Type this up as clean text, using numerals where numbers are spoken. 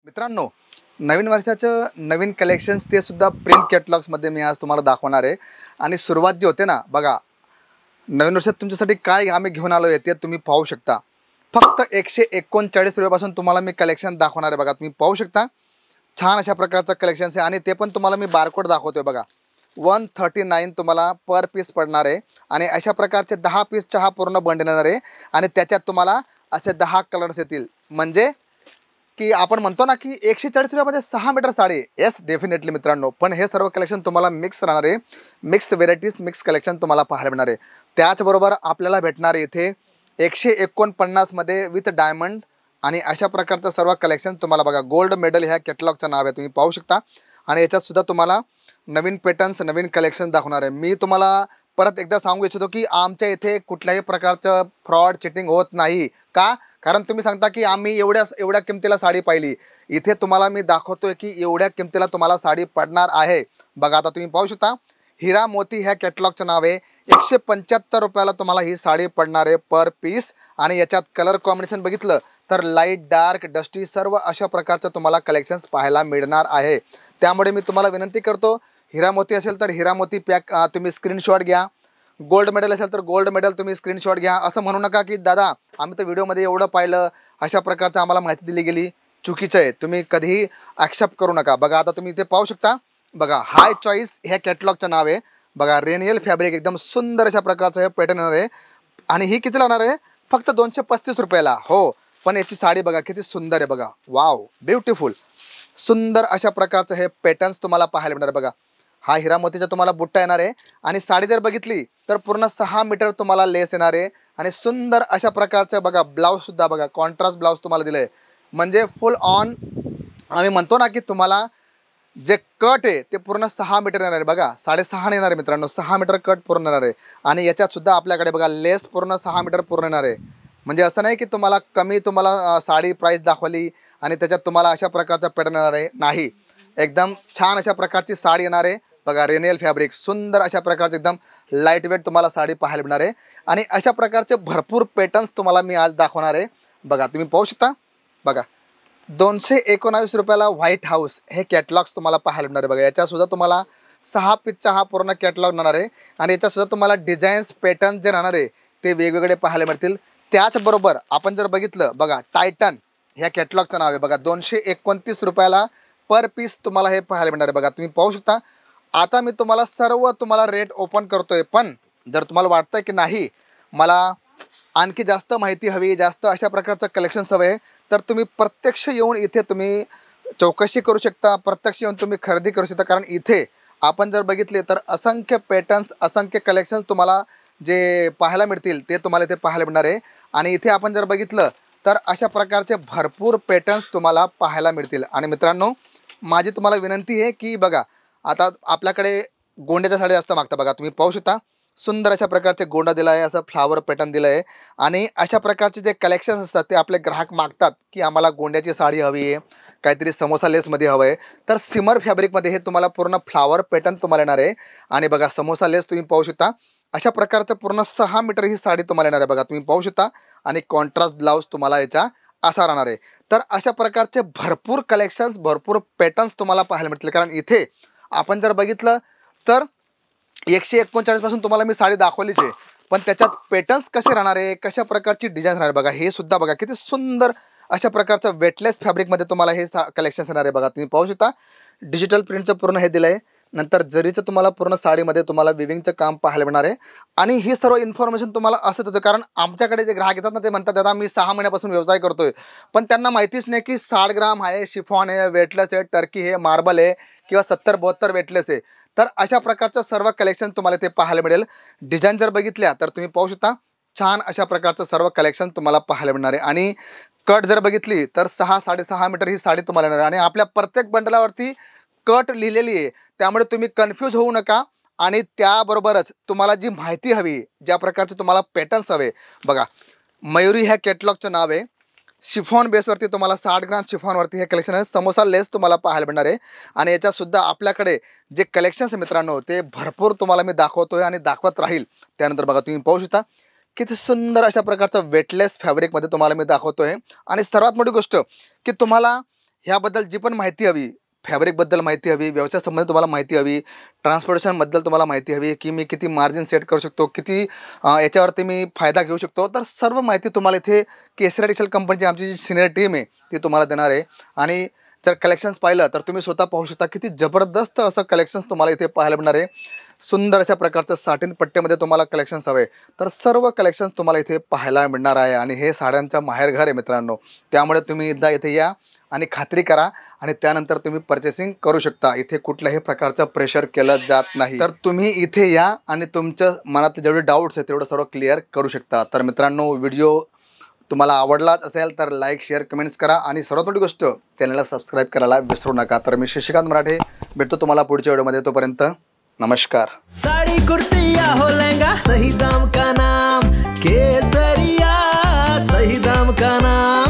मित्रांनो, नवीन वर्षाचं नवीन कलेक्शन्स ते सुद्धा प्रिंट कॅटलॉग्समध्ये मी आज तुम्हाला दाखवणार आहे. आणि सुरुवात जी होते ना बघा, नवीन वर्षात तुमच्यासाठी काय आम्ही घेऊन आलो आहे ते तुम्ही पाहू शकता. फक्त 139 रुपयापासून तुम्हाला मी कलेक्शन दाखवणार आहे. बघा तुम्ही पाहू शकता, छान अशा प्रकारचं कलेक्शन्स आहे. आणि ते पण तुम्हाला मी बारकोड दाखवतोय बघा. 139 तुम्हाला पर पीस पडणार आहे. आणि अशा प्रकारचे 10 पीसचा हा पूर्ण बंडल येणार आहे. आणि त्याच्यात तुम्हाला असे 10 कलर्स येतील. म्हणजे की आपण म्हणतो ना की 140 रुपयामध्ये 6 मीटर साडी. येस, डेफिनेटली मित्रांनो. पण हे सर्व कलेक्शन तुम्हाला मिक्स राहणार आहे. मिक्स व्हेरायटीज, मिक्स कलेक्शन तुम्हाला पाहायला मिळणार आहे. त्याचबरोबर आपल्याला भेटणार आहे इथे 149 मध्ये विथ डायमंड आणि अशा प्रकारचं सर्व कलेक्शन तुम्हाला बघा. गोल्ड मेडल ह्या कॅटलॉगचं नाव आहे, तुम्ही पाहू शकता. आणि याच्यात सुद्धा तुम्हाला नवीन पॅटर्न्स, नवीन कलेक्शन दाखवणार आहे. मी तुम्हाला परत एकदा सांगू इच्छितो की आमच्या इथे कुठल्याही प्रकारचं फ्रॉड, चिटिंग होत नाही. का? कारण तुम्ही सांगता की आम्ही एवढ्या किमतीला साडी पाहिली. इथे तुम्हाला मी दाखवतोय की एवढ्या किमतीला तुम्हाला साडी पडणार आहे. बघा आता तुम्ही पाहू शकता, हिरा मोती ह्या कॅटलॉगचं नाव आहे. 175 रुपयाला तुम्हाला ही साडी पडणार आहे पर पीस. आणि याच्यात कलर कॉम्बिनेशन बघितलं तर लाईट, डार्क, डस्टी सर्व अशा प्रकारचं तुम्हाला कलेक्शन्स पाहायला मिळणार आहे. त्यामुळे मी तुम्हाला विनंती करतो, हिरा मोती असेल तर हिरा मोती पॅक तुम्ही स्क्रीनशॉट घ्या. गोल्ड मेडल असेल तर गोल्ड मेडल तुम्ही स्क्रीनशॉट घ्या. असं म्हणू नका की दादा आम्ही तर व्हिडिओमध्ये एवढं पाहिलं, अशा प्रकारचं आम्हाला माहिती दिली गेली. चुकीचं आहे, तुम्ही कधीही ॲक्सेप्ट करू नका. बघा आता तुम्ही इथे पाहू शकता. बघा, हाय चॉईस ह्या कॅटलॉगचं नाव आहे. बघा, रेनियल फॅब्रिक, एकदम सुंदर अशा प्रकारचं हे पॅटर्न येणार आहे. आणि ही किती लागणार आहे? फक्त 235 रुपयाला. हो, पण याची साडी बघा किती सुंदर आहे. बघा, वाव, ब्युटिफुल, सुंदर अशा प्रकारचं हे पॅटर्न्स तुम्हाला पाहायला मिळणार. बघा, हा हिरा मोतीचा तुम्हाला बुट्टा येणार आहे. आणि साडी जर बघितली तर पूर्ण 6 मीटर तुम्हाला लेस येणार आहे. आणि सुंदर अशा प्रकारचं बघा ब्लाऊजसुद्धा बघा, कॉन्ट्रास्ट ब्लाऊज तुम्हाला दिलं आहे. म्हणजे फुल ऑन आम्ही म्हणतो ना की तुम्हाला जे कट आहे ते पूर्ण 6 मीटर येणार आहे. बघा, 6.5 येणार आहे मित्रांनो, 6 मीटर कट पूर्ण येणार आहे. आणि याच्यातसुद्धा आपल्याकडे बघा लेस पूर्ण 6 मीटर पूर्ण येणार आहे. म्हणजे असं नाही की तुम्हाला कमी साडी प्राईस दाखवली आणि त्याच्यात तुम्हाला अशा प्रकारचा पॅटर्न येणार आहे. नाही, एकदम छान अशा प्रकारची साडी येणार आहे. बघा, रेनियल फॅब्रिक, सुंदर अशा प्रकारचे एकदम लाईट वेट तुम्हाला साडी पाहायला मिळणार आहे. आणि अशा प्रकारचे भरपूर पॅटर्न्स तुम्हाला मी आज दाखवणार आहे. बघा तुम्ही पाहू शकता. बघा, 219 रुपयाला व्हाईट हाऊस हे कॅटलॉग्स तुम्हाला पाहायला मिळणार आहे. बघा, याच्यासुद्धा तुम्हाला 6 पीसचा हा पूर्ण कॅटलॉग राहणार आहे. आणि याच्यासुद्धा तुम्हाला डिझाईन्स, पॅटर्न जे राहणार आहे ते वेगवेगळे पाहायला मिळतील. त्याचबरोबर आपण जर बघितलं, बघा टायटन ह्या कॅटलॉगचं नाव आहे. बघा, 229 रुपयाला पर पीस तुम्हाला हे पाहायला मिळणार आहे. बघा तुम्ही पाहू शकता. आता मी तुम्हाला रेट ओपन करतोय. पण जर तुम्हाला वाटतंय की नाही मला आणखी जास्त माहिती हवी, जास्त अशा प्रकारचं कलेक्शन्स हवं आहे, तर तुम्ही प्रत्यक्ष येऊन इथे तुम्ही चौकशी करू शकता. प्रत्यक्ष येऊन तुम्ही खरेदी करू शकता. कारण इथे आपण जर बघितले तर असंख्य पॅटर्न्स, असंख्य कलेक्शन्स तुम्हाला जे पाहायला मिळतील ते तुम्हाला इथे पाहायला मिळणार आहे. आणि इथे आपण जर बघितलं तर अशा प्रकारचे भरपूर पॅटर्न्स तुम्हाला पाहायला मिळतील. आणि मित्रांनो, माझी तुम्हाला विनंती आहे की बघा, आता आपल्याकडे गोंड्याच्या साड्या जास्त मागता. बघा तुम्ही पाहू शकता, सुंदर अशा प्रकारचे गोंडा दिला आहे, असं फ्लावर पॅटर्न दिलं आहे. आणि अशा प्रकारचे जे कलेक्शन्स असतात ते आपले ग्राहक मागतात की आम्हाला गोंड्याची साडी हवी आहे, काहीतरी समोसा लेसमध्ये हवं आहे. तर सिमर फॅब्रिकमध्ये हे तुम्हाला पूर्ण फ्लावर पॅटर्न तुम्हाला येणार आहे. आणि बघा, समोसा लेस तुम्ही पाहू शकता. अशा प्रकारचं पूर्ण 6 मीटर ही साडी तुम्हाला येणार आहे. बघा तुम्ही पाहू शकता. आणि कॉन्ट्रास्ट ब्लाऊज तुम्हाला याचा असा राहणार आहे. तर अशा प्रकारचे भरपूर कलेक्शन्स, भरपूर पॅटर्न्स तुम्हाला पाहायला मिळतील. कारण इथे आपण जर बघितलं तर 139 पासून तुम्हाला मी साडी दाखवलीच आहे. पण त्याच्यात पॅटर्न्स कसे राहणार आहे, कशा प्रकारची डिझाईन राहणार आहे. बघा, हे सुद्धा बघा किती सुंदर अशा प्रकारचं वेटलेस फॅब्रिकमध्ये तुम्हाला हे कलेक्शन्स येणार आहे. बघा तुम्ही पाहू शकता. डिजिटल प्रिंटचं पूर्ण हे दिलं आहे. नंतर जरीचं तुम्हाला पूर्ण साडीमध्ये तुम्हाला विविंगचं काम पाहायला मिळणार आहे. आणि ही सर्व इन्फॉर्मेशन तुम्हाला असंच होतं, कारण आमच्याकडे जे ग्राहक येतात ना ते म्हणतात दादा मी 6 महिन्यापासून व्यवसाय करतोय, पण त्यांना माहितीच नाही की 60 ग्राम आहे, शिफॉन आहे, वेटलेस आहे, टर्की आहे, मार्बल आहे किंवा 70-72 वेटलेस आहे. तर अशा प्रकारचं सर्व कलेक्शन तुम्हाला ते पाहायला मिळेल. डिझाईन जर बघितल्या तर तुम्ही पाहू शकता, छान अशा प्रकारचं सर्व कलेक्शन तुम्हाला पाहायला मिळणार आहे. आणि कट जर बघितली तर 6-6.5 मीटर ही साडी तुम्हाला येणार आहे. आणि आपल्या प्रत्येक बंडलावरती कट लिहिलेली आहे. त्यामुळे तुम्ही कन्फ्यूज होऊ नका. आणि त्याबरोबरच तुम्हाला जी माहिती हवी, ज्या प्रकारचे तुम्हाला पॅटर्न्स हवे, बघा मयुरी ह्या कॅटलॉगचं नाव आहे. शिफॉन बेसवरती तुम्हाला 60 ग्राम शिफॉनवरती हे कलेक्शन आहे. समोसा लेस तुम्हाला पाहायला मिळणार आहे. आणि याच्यातसुद्धा आपल्याकडे जे कलेक्शन्स मित्रांनो ते भरपूर तुम्हाला मी दाखवतोय आणि दाखवत राहील. त्यानंतर बघा तुम्ही पाहू शकता किती सुंदर अशा प्रकारचं वेटलेस फॅब्रिकमध्ये तुम्हाला मी दाखवतोय. आणि सर्वात मोठी गोष्ट की तुम्हाला ह्याबद्दल जी पण माहिती हवी, फॅब्रिकबद्दल माहिती हवी, व्यवसाय संबंधी तुम्हाला माहिती हवी, ट्रान्सपोर्टेशनबद्दल तुम्हाला माहिती हवी की मी किती मार्जिन सेट करू शकतो, किती याच्यावरती मी फायदा घेऊ शकतो, तर सर्व माहिती तुम्हाला इथे केसरी टेक्सटाईल कंपनीची आमची जी सिनियर टीम आहे ती तुम्हाला देणार आहे. आणि जर कलेक्शन्स पाहिलं तर तुम्ही स्वतः पाहू शकता किती जबरदस्त असं कलेक्शन्स तुम्हाला इथे पाहायला मिळणार आहे. सुंदर अशा प्रकारचं साटिन पट्ट्यामध्ये तुम्हाला कलेक्शन्स हवे तर सर्व कलेक्शन्स तुम्हाला इथे पाहायला मिळणार आहे. आणि हे साड्यांचं माहेरघर आहे मित्रांनो, त्यामुळे तुम्ही एकदा इथे या आणि खात्री करा आणि त्यानंतर तुम्ही पर्चेसिंग करू शकता. इथे कुठल्याही प्रकारचं प्रेशर केलं जात नाही. तर तुम्ही इथे या आणि तुमच्या मनात जेवढे डाऊट्स आहेत तेवढं सर्व क्लिअर करू शकता. तर मित्रांनो, व्हिडिओ तुम्हाला आवडलाच असेल तर लाईक, शेअर, कमेंट्स करा आणि सर्वात मोठी गोष्ट चॅनलला सबस्क्राईब करायला विसरू नका. तर मी शशिकांत मराठे भेटतो तुम्हाला पुढच्या व्हिडिओमध्ये. तोपर्यंत नमस्कार. साड़ी कुर्ती या हो लहंगा, सही दाम का नाम केसरिया, सही दाम का नाम.